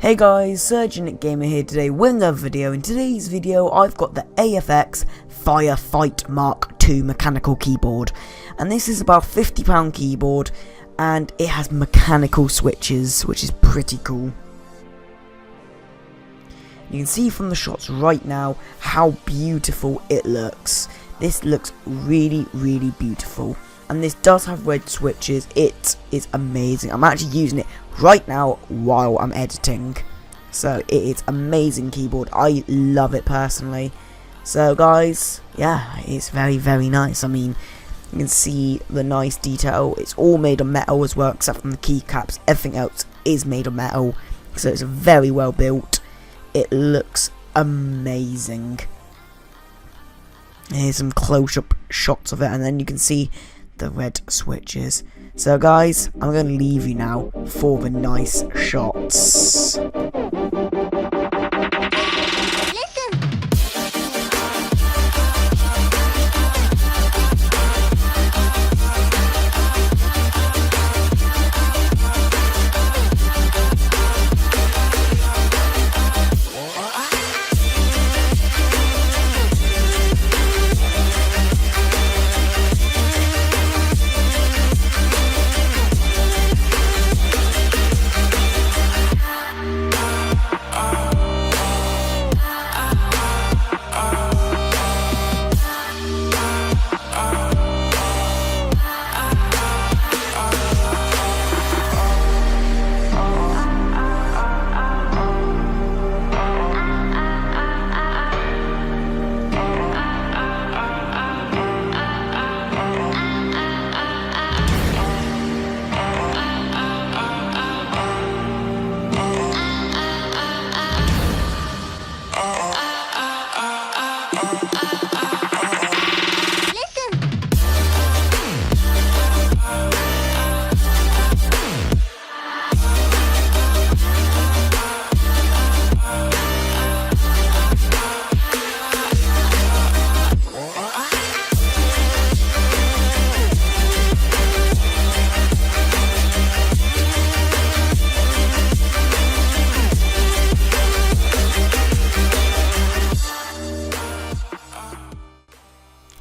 Hey guys, SirgenicTech here today with another video. In today's video, I've got the AFX Firefight Mark II mechanical keyboard. And this is about £50 keyboard, and it has mechanical switches, which is pretty cool. You can see from the shots right now how beautiful it looks. This looks really beautiful. And this does have red switches. It is amazing. I'm actually using it right now while I'm editing. So it is amazing keyboard. I love it personally. So guys, yeah, it's very nice. I mean, you can see the nice detail. It's all made of metal as well, except from the keycaps. Everything else is made of metal. So it's very well built. It looks amazing. Here's some close-up shots of it, and then you can see the red switches. So guys, I'm going to leave you now for the nice shots.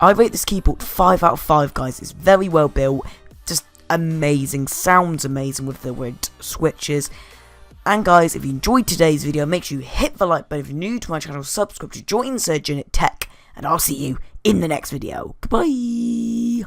I rate this keyboard 5 out of 5, guys. It's very well built, just amazing, sounds amazing with the red switches. And guys, if you enjoyed today's video, make sure you hit the like button. If you're new to my channel, subscribe to join SirgenicTech, and I'll see you in the next video. Goodbye!